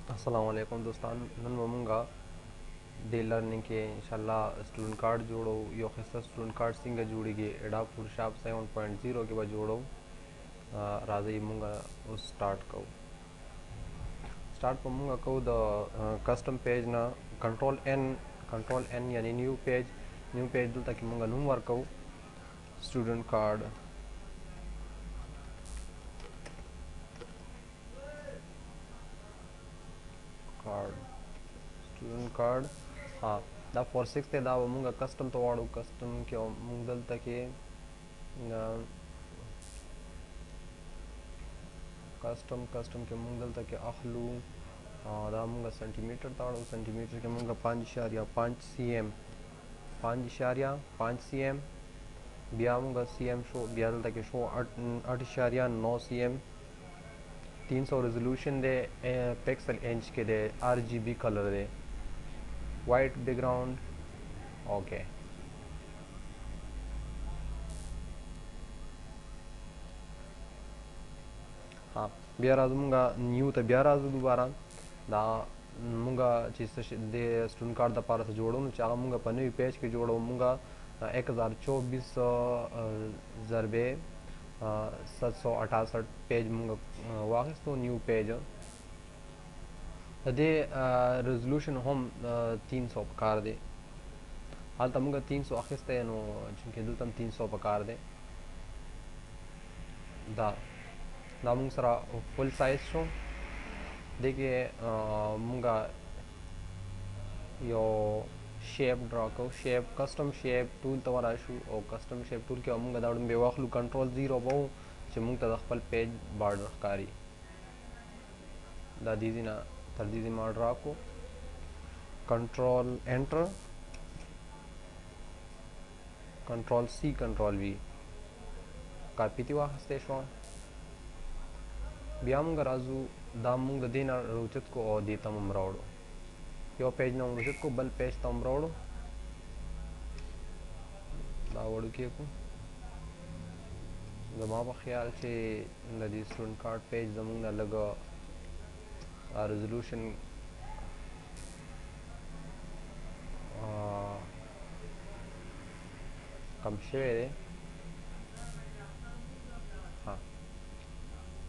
अस्सलामुअलैकुम दोस्तान नन ममुंगा दे लर्निंग के इंशाल्लाह स्टूडेंट कार्ड जोड़ो यो खिस्सा स्टूडेंट कार्ड सिंगा जोड़ीगे एडा फोटोशॉप 7.0 के बाद जोड़ो राज़ी मुंगा उस स्टार्ट पर मुंगा को द कस्टम पेज ना कंट्रोल एन यानी न्यू पेज दुल तक मुंगा नुम work student card card student card हाँ दा फॉर सिक्स ते दा मुंगा कस्टम तो वाड़ो कस्टम के मुंगदल तक कस्टम के मुंगदल तक अखलू दा मुंगा सेंटीमीटर ताड़ो सेंटीमीटर के मुंगा 5.5 cm बिया मुंगा cm शो बिया दल तक शो 8.9 cm 300 रेजोल्यूशन दे पिक्सल इंच के दे RGB कलर दे वाइट बैकग्राउंड ओके हाँ बिया राजू मुंगा न्यू तो बिया राजू दोबारा दा मुंगा चीज दे स्टूडेंट कार्ड दा पारा से जोड़ो न चाह मुंगा पन्ने पेज के जोड़ो मुंगा 1024 ज़रबे 768 पेज मुंगा वाकिस तो न्यू पेज दे रेजोल्यूशन हम 300 पकार दे हाल तमुंगा 300 अखिस्ते नो चूंकि दिल तम 300 पकार दे दा दा मुंग सरा फुल साइज शो देखिए मुंगा यो शेप ड्रा को शेप कस्टम शेप टूल तवरा शू और कस्टम शेप टूल के मुंगा दाउड में वाखलू कंट्रोल 0 बहु चे मुंग तदखल पेज बॉर्डर कारी दा दीजी ना तर दीजी मार ड्रा को control enter control C control V copy ती वाखस्ते शो बिया मुंगा राजू दा मुंगा देना रोचत को और देता ममरावड़ो यो पेज ना रोचत को बल पेज तमरावड़ो दावड़ो के को जमा पर ख्याल से नदी स्टूडेंट कार्ड पेज जमुना लगा रेजोल्यूशन कम शेवे दे हाँ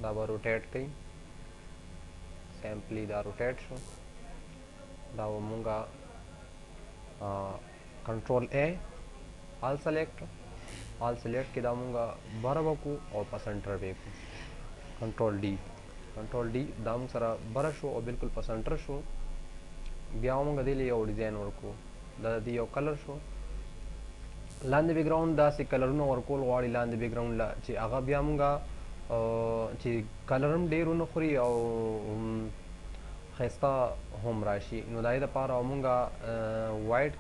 दाबा रोटेट कई सैम्पली दा रोटेट शो दावा मुंगा कंट्रोल A ऑल सेलेक्ट के दामुंगा बराबर को और परसेंटर पे को कंट्रोल D दाम सरा बरा शो और बिल्कुल परसेंटर शो बिया मुंगा दिले और डिजाइन वर्क को दा दी और कलर शो लांदे बैकग्राउंड दा से कलर नो और कोल वाली लांदे बैकग्राउंड ला ची आगा बिया मुंगा ची कलरम डेरो न खुरी और खस्ता होम राशि नो दाई दा पारा मुंगा वाइट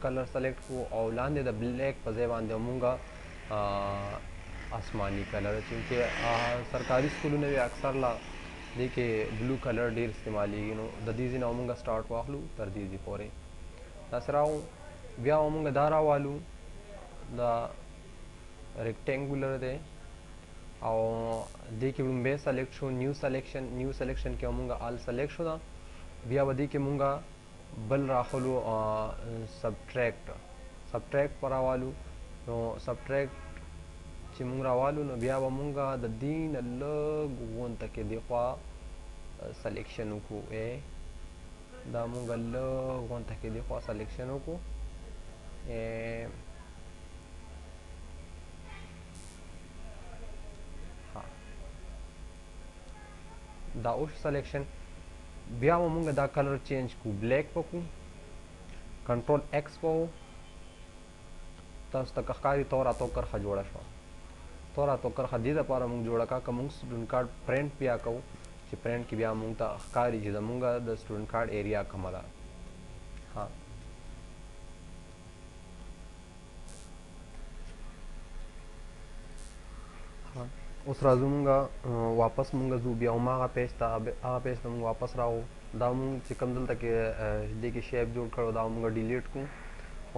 कलर सेलेक्ट को और लांदे दा ब्लैक पजेबान दे मुंगा आसमानी कलर क्योंकि सरकारी स्कूलों में भी अक्सर ला देखे ब्लू कलर डेर इस्तेमाली ददीजी ना मुंगा स्टार्ट वाखलू तर दीजी पोरे दसराऊ बिया मुंगा दारा वालू दा रेक्टेंगुलर दे और देखिए बे सेलेक्ट शो न्यू सिलेक्शन के मुंगा ऑल सेलेक्ट शो दा बिया वदी के मुंगा बल राखलू सब्ट्रैक्ट पर वालू नो सब्ट्रैक्ट चिमुंगरा वालू नो बिया मुंगा द दीन अलग वन तक देखवा सिलेक्शन को ए दा मुंगा अलग वन तक देखवा सिलेक्शन को ए दा उस सिलेक्शन बिया मुंगा दा कलर चेंज को ब्लैक पकू कंट्रोल X पो तस तक कारी तोरा तो कर खजोड़ा शो तोरा तो कर खदीदा पारा मुंग जोड़ा का कमुंग स्टूडेंट कार्ड प्रिंट बिया को ची प्रिंट की बिया मुंग ता कारी जी मुंगा द स्टूडेंट कार्ड एरिया कमला हाँ हाँ उस राजू मुंगा वापस मुंगा जू बिया उमा आ पेज ता मुंग वापस राओ दा मुंग चिकम दल तक देखिए शेप जोड़ करो दा मुंगा डिलीट को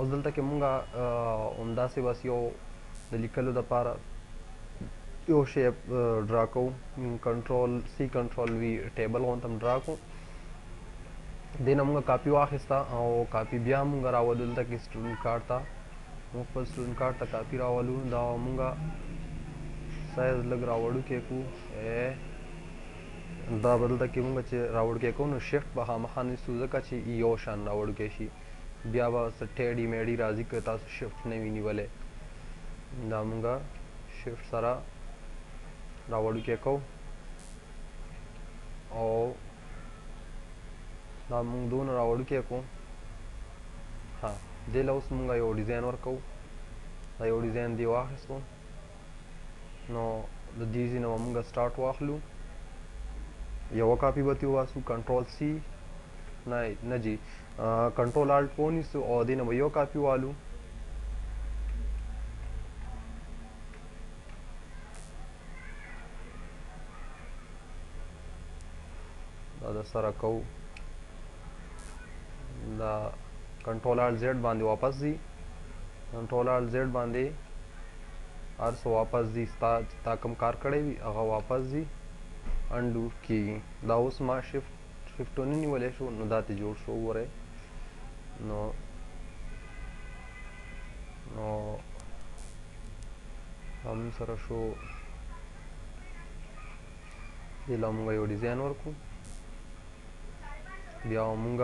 उस दल तक मुंगा उमदा से बस यो लिखलो दा पारा shape draw को control C control V table on तम draw को دینه موږ کاپي واخیسته او کاپي بیا موږ راولو دلته کې سټوډنټ کارت ته موږ خپل سټوډنټ کارت ته کاپي راولو دا موږ سایز لږ راوړوکی کړو دا به دلته کې موږ چې راوړوکی کوو نو شفټ به خامخا نیسو ځکه چې یو شان راوړوکی شي بیا به څه ټیډي میډي راځي که تاسو شفټ نه وي نیولی دا موږ شفټ سره راوړوکی کوو او دا موږ دونه راوړوکی کړو ها دې له اوس موږ یو ډیزاین ورکوو دا یو ډیزاین دی واخیستو نو د دې ځای نه به موږ سټارټ واخلو یوه کاپي به ترې وباسو کنټرول سی نه جی کنټرول الټ ونیسو او دې نه به یو کاپي والو دا د سره کوو دا کنټرول الټ زیډ باندې واپس ځي کنټرول الټ زیډ باندې هر څه واپس ځي تا کوم کار کړی وي هغه واپس ځي انډو کېږي دا اوس ما شفټ ونه نیولی شو نو دا ترې جوړ شو وګورئ نو هم سره شو دې له موږ یو ډیزاین ورکړو بیا موږ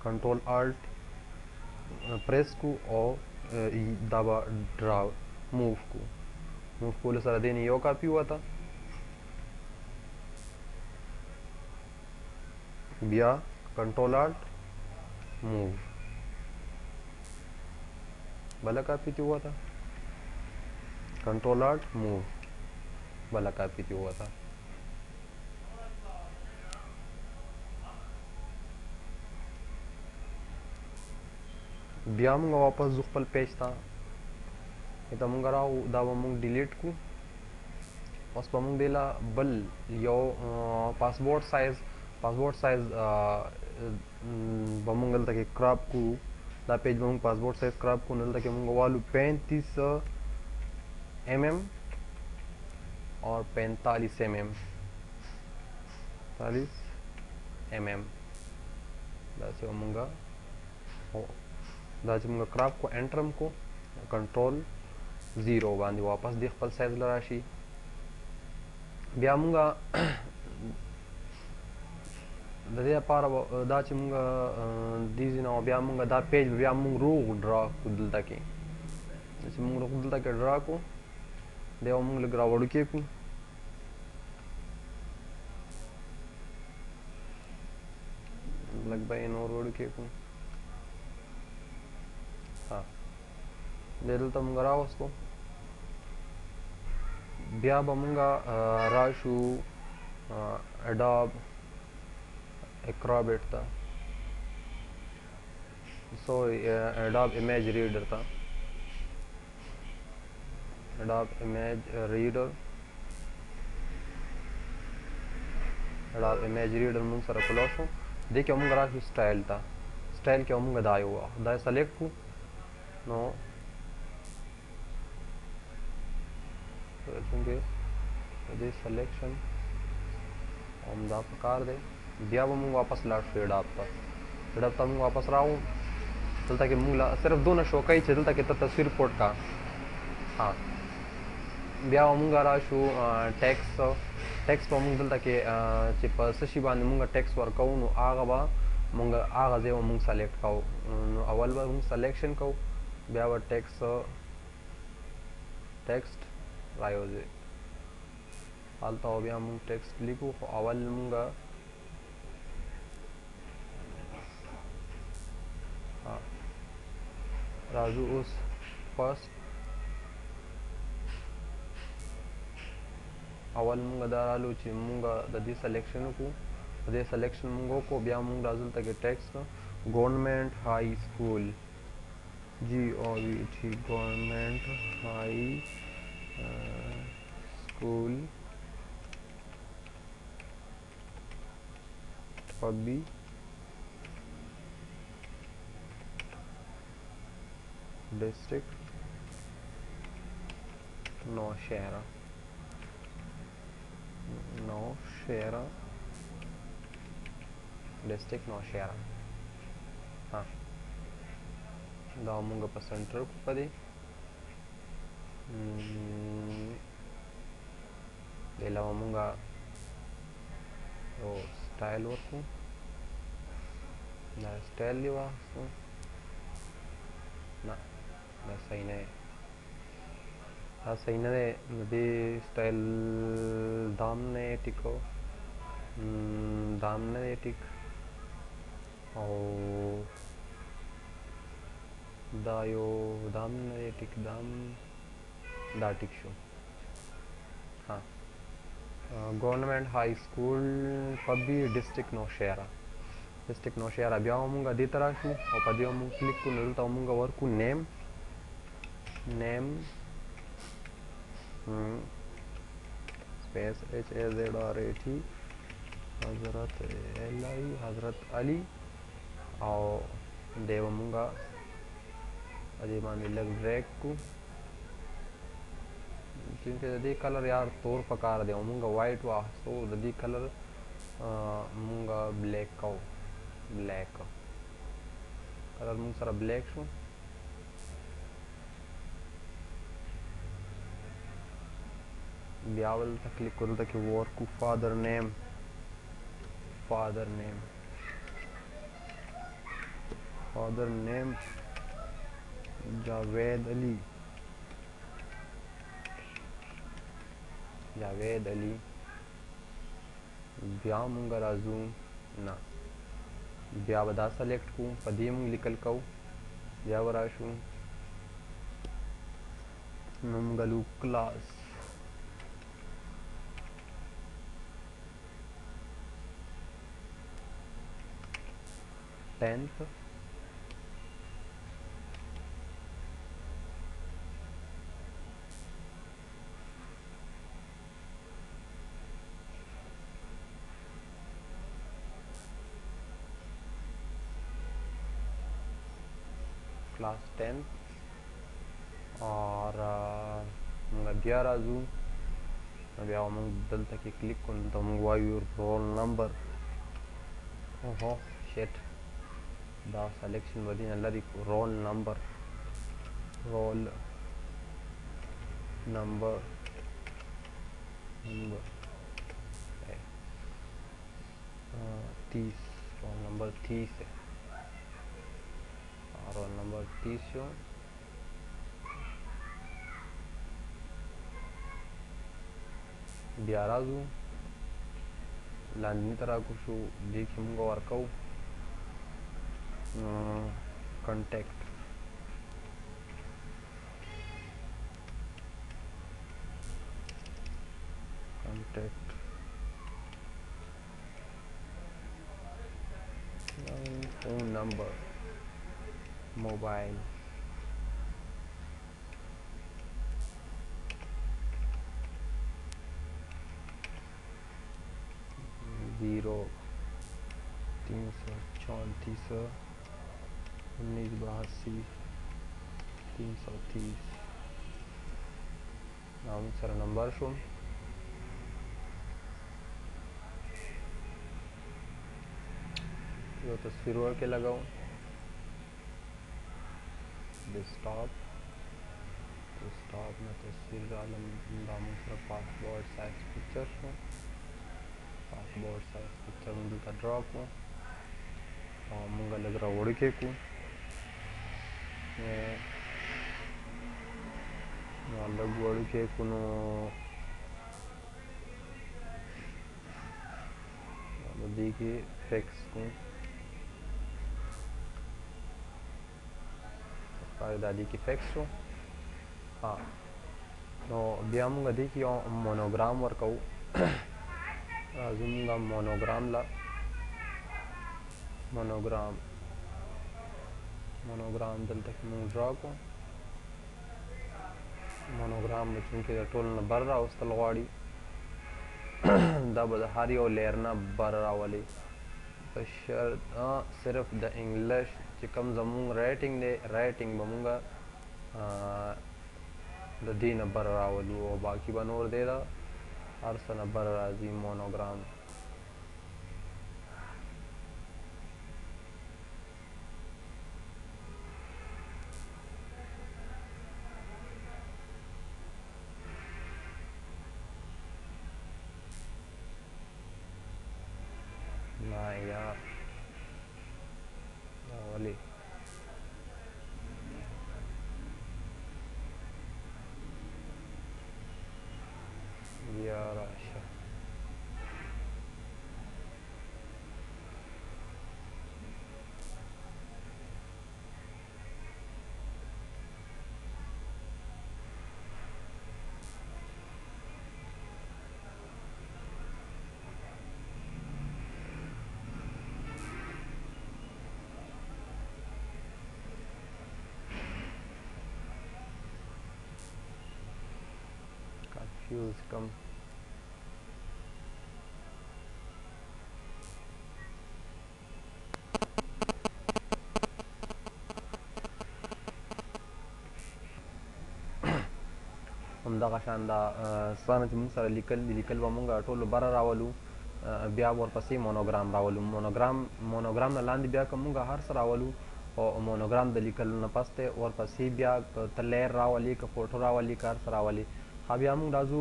کنټرول الټ پریس کو او دا به ډرا موو کو موو کولو سره دې نه یو کاپي وته بیا کنټرول الټ موو بله کاپي ترې وته کنټرول الټ موو بله کاپي ترې وته بیا موږ واپس ځو خپل پیج ته دا موږ راو دا به موږ ډیلیټ کړو اوس به موږ دې له بل یو پاسپورټ سایز به موږ دلته کې کراپ کړو دا پیج به موږ پاسپورټ سایز کراپ کړو نو دلته کې موږ والو 35 mm اور 45 mm 45 mm داسې به موږ دا چې موږ کراپ کو انټرم کو کنټرول 0 باندې واپس دی خپل سایز له راشي بیا موږ د دې لپاره دا چې موږ دې ځای نه بیا موږ دا پیج بیا موږ روغ ډرا کړو دلته کې چې موږ روغ دلته کې ډرا کړو دی به موږ لږ راوړوکی کړو لږ به یې نور وړوکی کړو دلته موږ راوستو بیا به موږ راشو Adobe Acrobat ته Adobe Image Reader ته Adobe Image Reader موږ سره کولای شو دې کې موږ راشو سټایل ته سټایل کې موږ دا یو دا سلیکټ کړو نو څنګه دې سلیکشن هم دا پکار دی بیا به موږ واپس لاړ شو Adobe ته موږ واپس راو دلته کې موږ صرف دونه شو کوي چې دلته کې ته تصویر پورټ کا ها بیا موږ راشو ټیکس په موږ دلته کې چې په څه شي باندې موږ ټیکس ورکوو نو هغه به موږ هغه ځای به موږ سلیکټ کوو نو اول به موږ سلیکشن کوو بیا به ټیکسټ راوځي هلته بیا موږ ټیکسټ لیکو خو اول موږ راځو اوس فرست اول موږ دا رالو چې موږ د دې سلیکشن وکړو د دې سلیکشن موږ وکړو بیا موږ راځو دلته کې ټیکسټ ګورنمنټ های سکول GOVT ګورنمنټ های سکول پبی ڈسٹرکٹ نوشہرہ डिस्ट्रिक्ट नौशहरा हाँ دا مونږ په سنټر کو پدې د علاوه مونږ یو سټایل ورکو دا سټایل دی واخلو نه دا صحیح نه دا صحیح نه دی نو دې سټایل دام نه ټیکو دام نه ټیک او دا یو دام نه ټیک دام دا ټیک شو ها गवर्नमेंट हाई स्कूल पबी डिस्ट्रिक्ट नौशहरा डिस्ट्रिक्ट नौशहरा बया मौंगा दे तरह शू और पदे मौं क्लिक को नलता मौंगा वर्कू name name space H A Z R A T Hazrat Ali और देव मौंगा अजय मान लग ड्रैग को क्योंकि ददी कलर यार तोर पकार दे मूंगा वाइट वाह सो ददी कलर मूंगा ब्लैक का ब्लैक कलर मूंग सारा ब्लैक शो ब्यावल तक क्लिक करूँ ताकि वो को फादर नेम जावेद अली ब्या मूंगा राजू ना ब्या बदा सेलेक्ट को पदी मूंग लिखल कौ ब्या वराशू मूंगलू क्लास टेंथ क्लास 10 और बिया राजू बिया मूंग दल तक क्लिक को तो मूंग वायु रोल नंबर ओहो शिट दा सिलेक्शन वदी अल्लाह रोल नंबर 30 रोल नंबर 30 है रोल नंबर 30 हो ब्याराजू लांदी तरह कुछ देखिए मुंगा वर्कआउ कांटेक्ट फोन नंबर मोबाइल 0 334 1982 330 नाम सर नंबर शो यो तस्वीर के लगाओ डेस्कटॉप में तस्वीर डालम दामों sir passport size picture show passport size picture में का ड्रॉप हो और मुंगा लग रहा उड़ के को लग उड़ के कुनो देखिए फिक्स को दादी की फिक्स हो हाँ तो बिया मुंगा देखिए मोनोग्राम वर्कआउ आजूंगा मोनोग्राम ला मोनोग्राम दल तक मुंग ड्रा को मोनोग्राम में चूंकि टोल न बर रहा उस तलवाड़ी दब हारी और लेरना बर रहा वाली बशर सिर्फ द इंग्लिश चिकम जमूंग राइटिंग बमूंगा द दीन बर रहा वाली वो बाकी बनोर दे रहा हर सन बर राजी मोनोग्राम यार वाली यार अच्छा कंफ्यूज कम همدغه شان دا څانګه چې موږ سره لیکل به موږ ټولو بره راولو بیا ورپسې مونوګرام راولو مونوګرام نه لاندې بیا که موږ هر څه راولو او مونوګرام د لیکلو نه پس دی ورپسې بیا که ته لیر راولي که فوټو راولي که هر څه راولي بیا موږ راځو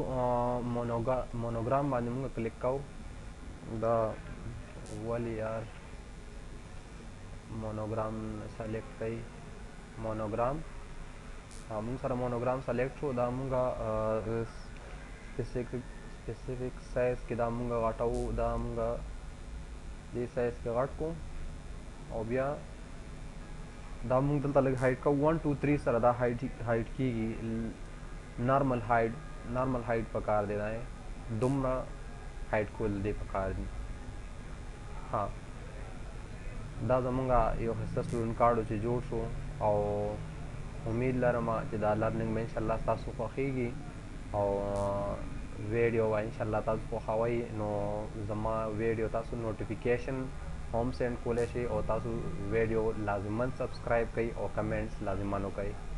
مونوګرام باندې موږ کلیک کوو دا ولې یار مونوګرام سلیکټ کړئ مونوګرام موږ سره مونوګرام سلیکټ شو دا موږ سپیسیفیک سایز کې دا موږ غټو دا موږ دې سایز کې غټ کو او بیا دا موږ دلته لږ هایټ کوو 1 2 3 سره دا هایټ کیږي نارمل هایټ پکار دی دا دومره هایټ کول دی پکار دی ها دا زمونږ یو ښایسته سټوډنټ کارډ چې جوړ شو او امید لرم چې دا لرننګ به انشاءالله تاسو خوښیږي او ویډیو به انشاءالله تاسو خوښوئ نو زما ویډیو تاسو نوټیفیکیشن هم سینډ کولی شئ او تاسو ویډیو لازما سبسکرایب کړئ او کمنټس لازما وکړئ